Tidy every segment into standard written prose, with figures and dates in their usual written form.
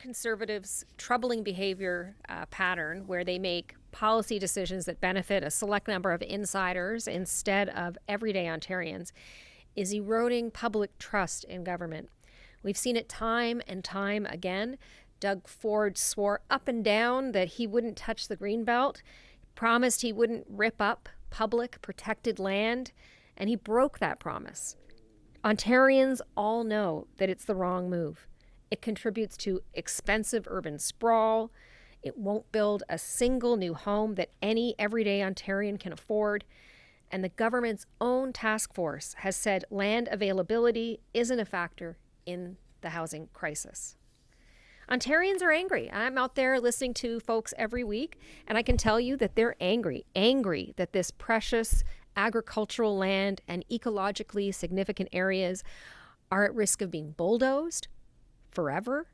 Conservatives' troubling behavior pattern, where they make policy decisions that benefit a select number of insiders instead of everyday Ontarians, is eroding public trust in government. We've seen it time and time again. Doug Ford swore up and down that he wouldn't touch the Greenbelt, promised he wouldn't rip up public protected land, and he broke that promise. Ontarians all know that it's the wrong move. It contributes to expensive urban sprawl. It won't build a single new home that any everyday Ontarian can afford. And the government's own task force has said land availability isn't a factor in the housing crisis. Ontarians are angry. I'm out there listening to folks every week, and I can tell you that they're angry that this precious agricultural land and ecologically significant areas are at risk of being bulldozed forever.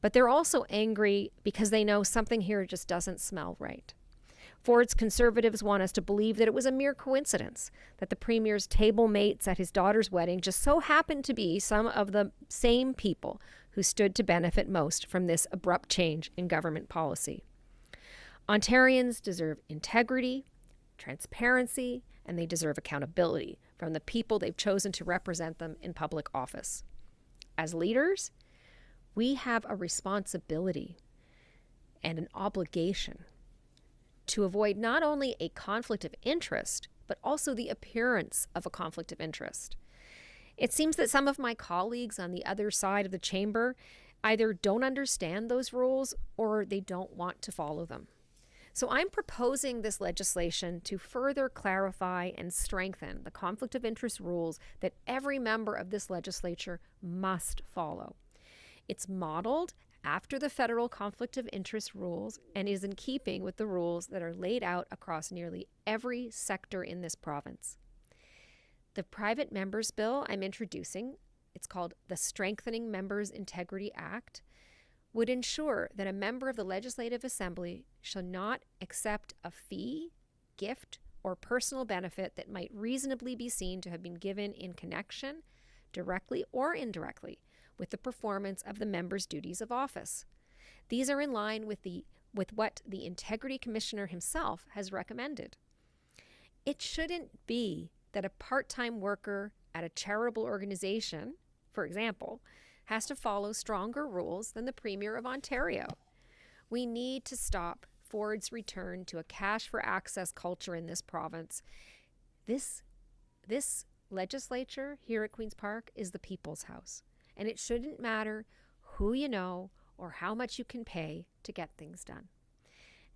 But they're also angry because they know something here just doesn't smell right. Ford's Conservatives want us to believe that it was a mere coincidence that the Premier's table mates at his daughter's wedding just so happened to be some of the same people who stood to benefit most from this abrupt change in government policy. Ontarians deserve integrity, transparency, and they deserve accountability from the people they've chosen to represent them in public office. As leaders, we have a responsibility and an obligation to avoid not only a conflict of interest, but also the appearance of a conflict of interest. It seems that some of my colleagues on the other side of the chamber either don't understand those rules or they don't want to follow them. So I'm proposing this legislation to further clarify and strengthen the conflict of interest rules that every member of this legislature must follow. It's modeled after the federal conflict of interest rules and is in keeping with the rules that are laid out across nearly every sector in this province. The private members bill I'm introducing, it's called the Strengthening Members' Integrity Act, would ensure that a member of the Legislative Assembly shall not accept a fee, gift, or personal benefit that might reasonably be seen to have been given in connection, directly or indirectly, with the performance of the member's duties of office. These are in line with what the Integrity Commissioner himself has recommended. It shouldn't be that a part-time worker at a charitable organization, for example, has to follow stronger rules than the Premier of Ontario. We need to stop Ford's return to a cash for access culture in this province. This legislature here at Queen's Park is the people's house, and it shouldn't matter who you know or how much you can pay to get things done.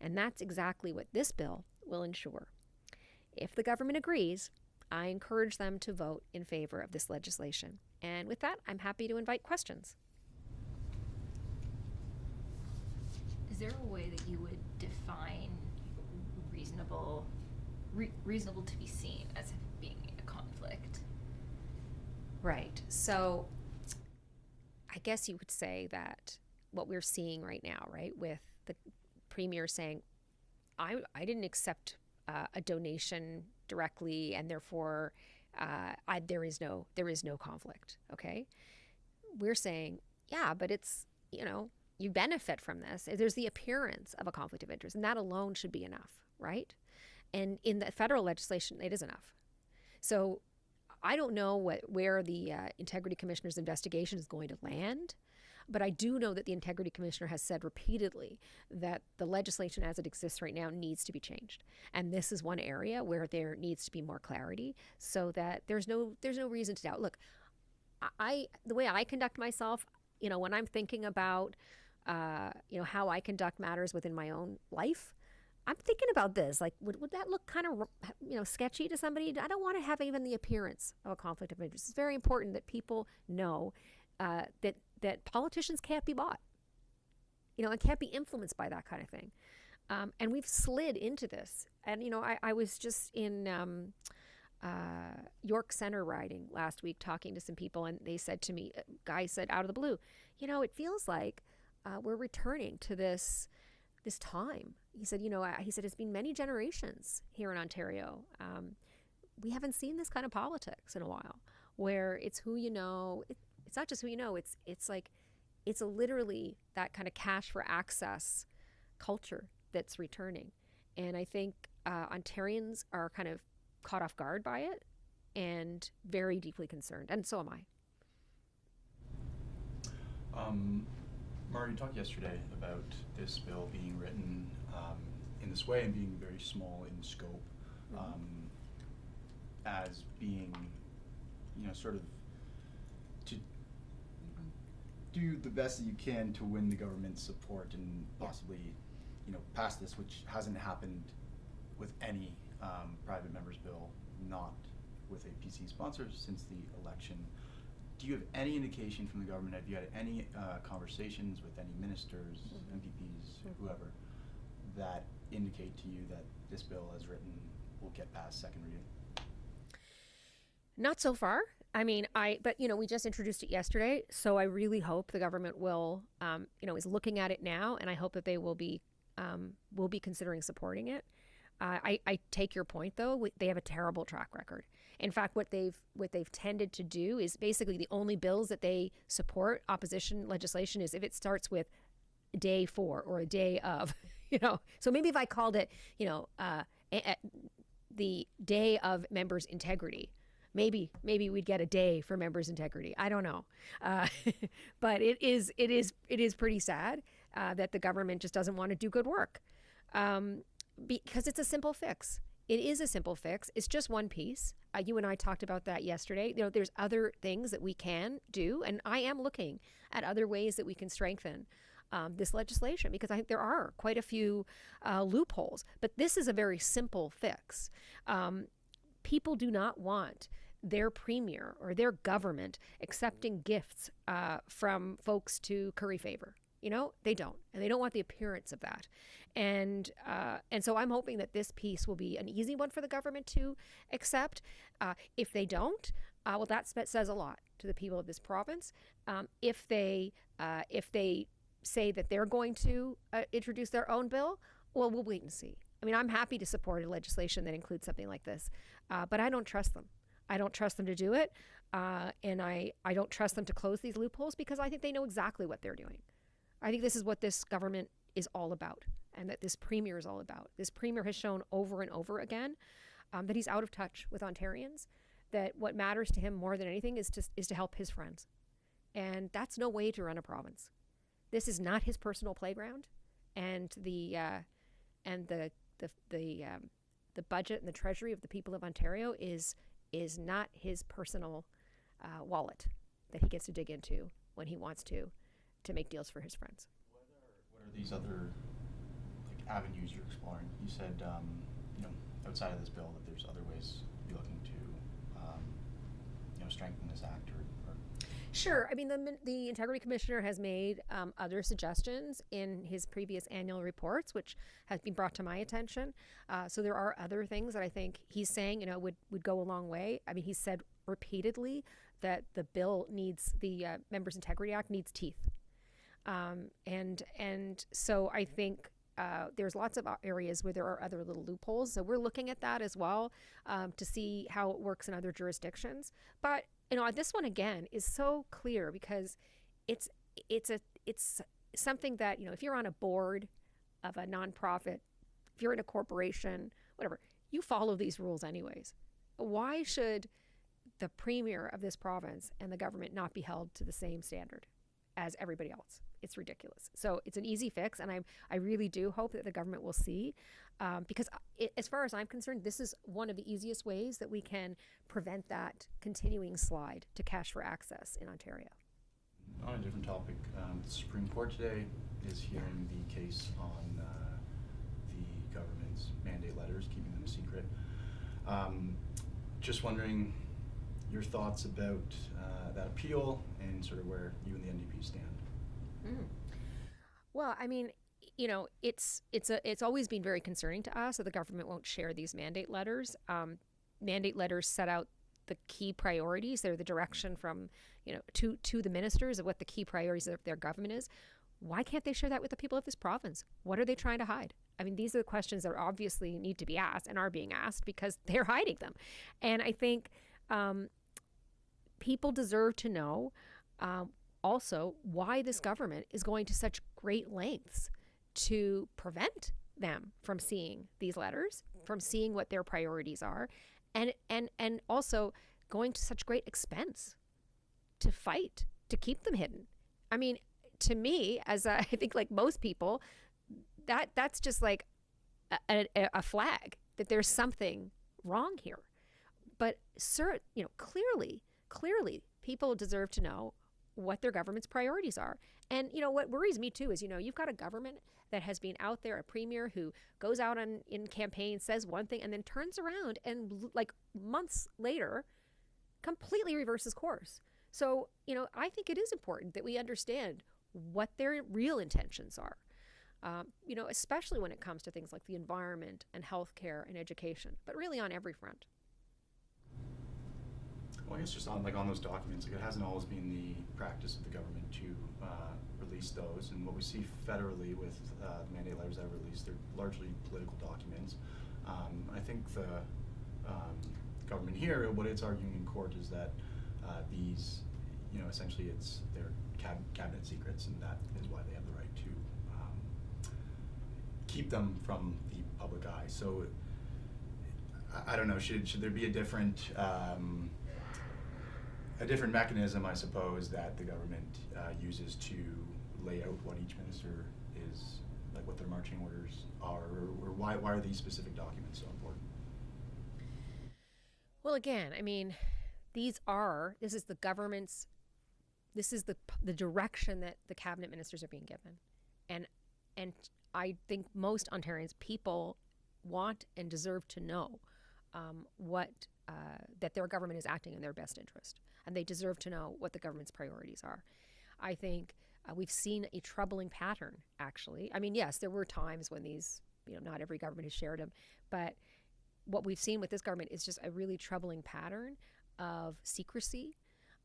And that's exactly what this bill will ensure. If the government agrees, I encourage them to vote in favor of this legislation. And with that, I'm happy to invite questions. Is there a way that you would define reasonable to be seen as being a conflict? Right. So I guess you would say that what we're seeing right now, right, with the Premier saying, I didn't accept a donation directly, and therefore there is no conflict. Okay, we're saying, yeah, but it's, you benefit from this. There's the appearance of a conflict of interest, and that alone should be enough, right? And in the federal legislation, it is enough. So I don't know where the Integrity Commissioner's investigation is going to land, but I do know that the Integrity Commissioner has said repeatedly that the legislation as it exists right now needs to be changed. And this is one area where there needs to be more clarity so that there's no reason to doubt. Look, the way I conduct myself, when I'm thinking about, how I conduct matters within my own life, I'm thinking about this. Like, would that look kind of, sketchy to somebody? I don't want to have even the appearance of a conflict of interest. It's very important that people know that politicians can't be bought, and can't be influenced by that kind of thing. And we've slid into this. And, I was just in York Centre riding last week talking to some people, and they said to me, a guy said out of the blue, it feels like we're returning to this time. He said, it's been many generations here in Ontario. We haven't seen this kind of politics in a while, where it's who you know. It's not just who you know. It's like it's literally that kind of cash for access culture that's returning. And I think Ontarians are kind of caught off guard by it and very deeply concerned. And so am I. Marit, you talked yesterday about this bill being written in this way and being very small in scope, as being, sort of to do the best that you can to win the government's support and possibly, pass this, which hasn't happened with any private member's bill, not with a PC sponsor since the election. Do you have any indication from the government? Have you had any conversations with any ministers, MPPs, whoever, that indicate to you that this bill as written will get past second reading? Not so far. I mean, but we just introduced it yesterday, so I really hope the government will, is looking at it now, and I hope that they will be considering supporting it. I take your point, though. They have a terrible track record. In fact, what they've tended to do is basically the only bills that they support opposition legislation is if it starts with day 4 or a day of, So maybe if I called it, the day of members' integrity, maybe we'd get a day for members' integrity. I don't know, but it is pretty sad that the government just doesn't want to do good work. Because it's a simple fix. It is a simple fix. It's just one piece. You and I talked about that yesterday. There's other things that we can do, and I am looking at other ways that we can strengthen this legislation, because I think there are quite a few loopholes. But this is a very simple fix. People do not want their premier or their government accepting gifts from folks to curry favor. They don't, and they don't want the appearance of that. And so I'm hoping that this piece will be an easy one for the government to accept. If they don't, well, that says a lot to the people of this province. If they say that they're going to introduce their own bill, well, we'll wait and see. I mean, I'm happy to support a legislation that includes something like this, but I don't trust them. I don't trust them to do it, and I don't trust them to close these loopholes, because I think they know exactly what they're doing. I think this is what this government is all about, and that this premier is all about. This premier has shown over and over again that he's out of touch with Ontarians, that what matters to him more than anything is to help his friends. And that's no way to run a province. This is not his personal playground, and the budget and the treasury of the people of Ontario is not his personal wallet that he gets to dig into when he wants to make deals for his friends. What are these other avenues you're exploring? You said, outside of this bill, that there's other ways you're looking to, strengthen this act or. Sure. I mean, the Integrity Commissioner has made other suggestions in his previous annual reports, which has been brought to my attention. So there are other things that I think he's saying, would go a long way. I mean, he said repeatedly that the bill needs, the Members' Integrity Act needs teeth. And so I think there's lots of areas where there are other little loopholes. So we're looking at that as well to see how it works in other jurisdictions. But this one again is so clear, because it's something that, if you're on a board of a nonprofit, if you're in a corporation, whatever, you follow these rules anyways. Why should the premier of this province and the government not be held to the same standard as everybody else? It's ridiculous. So it's an easy fix, and I really do hope that the government will see, because as far as I'm concerned, this is one of the easiest ways that we can prevent that continuing slide to cash for access in Ontario. On a different topic, the Supreme Court today is hearing the case on the government's mandate letters, keeping them secret. Just wondering your thoughts about that appeal and sort of where you and the NDP stand. Well, I mean, it's always been very concerning to us that the government won't share these mandate letters. Mandate letters set out the key priorities. They're the direction from, to the ministers of what the key priorities of their government is. Why can't they share that with the people of this province? What are they trying to hide? I mean, these are the questions that obviously need to be asked and are being asked, because they're hiding them. And I think people deserve to know also why this government is going to such great lengths to prevent them from seeing these letters, from seeing what their priorities are, and also going to such great expense to fight to keep them hidden. I mean, to me, as I think like most people, that's just like a flag that there's something wrong here. But clearly, people deserve to know what their government's priorities are. And, what worries me too is, you've got a government that has been out there, a premier who goes out in campaign, says one thing, and then turns around and like months later, completely reverses course. So, I think it is important that we understand what their real intentions are, especially when it comes to things like the environment and healthcare and education, but really on every front. Well, I guess just on those documents, it hasn't always been the practice of the government to release those. And what we see federally with the mandate letters that are released, they're largely political documents. I think the government here, what it's arguing in court is that these, essentially they're cabinet secrets, and that is why they have the right to keep them from the public eye. So I don't know, should there be a different mechanism, I suppose, that the government uses to lay out what each minister is, like what their marching orders are, or why are these specific documents so important? Well, again, I mean, this is the government's, this is the direction that the cabinet ministers are being given. And I think most Ontarians, people want and deserve to know that their government is acting in their best interest. And they deserve to know what the government's priorities are. I think we've seen a troubling pattern, actually. I mean, yes, there were times when these, not every government has shared them, but what we've seen with this government is just a really troubling pattern of secrecy,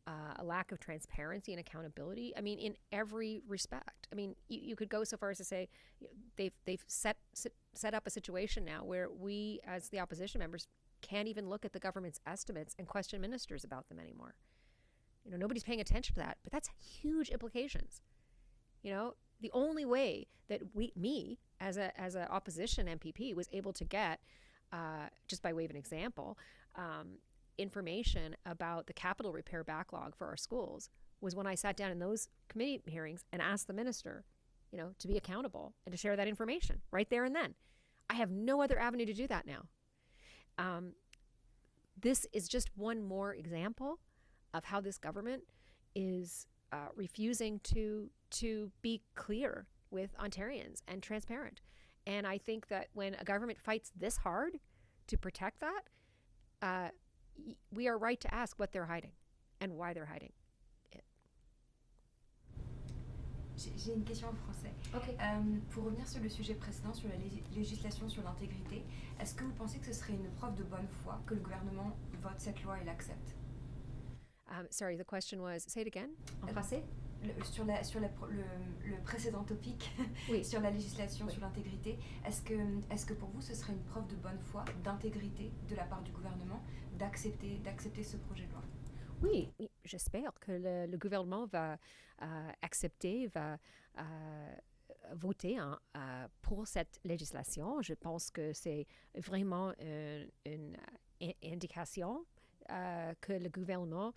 a lack of transparency and accountability. I mean, in every respect. I mean, you could go so far as to say they've set up a situation now where we, as the opposition members, can't even look at the government's estimates and question ministers about them anymore. Nobody's paying attention to that, but that's huge implications. The only way that me as a opposition MPP was able to get, just by way of an example, information about the capital repair backlog for our schools was when I sat down in those committee hearings and asked the minister, to be accountable and to share that information right there and then. I have no other avenue to do that now. This is just one more example of how this government is refusing to be clear with Ontarians and transparent. And I think that when a government fights this hard to protect that, we are right to ask what they're hiding and why they're hiding it. J'ai une question en français. Okay. Pour revenir sur le sujet précédent, sur la législation sur l'intégrité, est-ce que vous pensez que ce serait une preuve de bonne foi que le gouvernement vote cette loi et l'accepte? Sorry, the question was, say it again, en français? Sur le précédent topic, oui. Sur la législation oui. Sur l'intégrité, est-ce que pour vous ce serait une preuve de bonne foi, d'intégrité de la part du gouvernement, d'accepter ce projet de loi? Oui, j'espère que le gouvernement va accepter, va voter pour cette législation. Je pense que c'est vraiment une indication que le gouvernement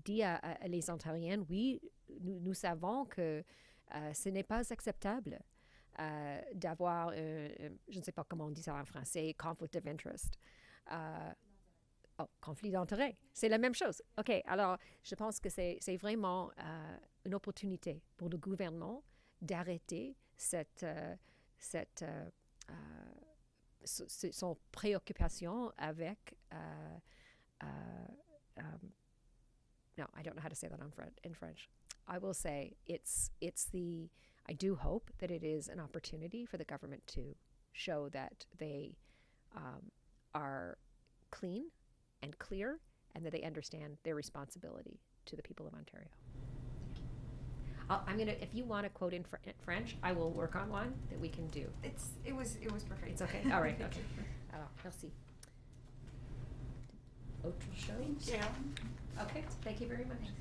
dit à les Ontariens, oui, nous savons que ce n'est pas acceptable d'avoir, je ne sais pas comment on dit ça en français, conflict of interest. Conflit d'intérêt, c'est la même chose. OK, alors je pense que c'est vraiment une opportunité pour le gouvernement d'arrêter son préoccupation avec no, I don't know how to say that in French. I will say I do hope that it is an opportunity for the government to show that they are clean and clear and that they understand their responsibility to the people of Ontario. If you want a quote in French, I will work on one that we can do. It was perfect. It's okay? All right, okay. Alors, merci. Autre chose? Yeah. Okay, thank you very much.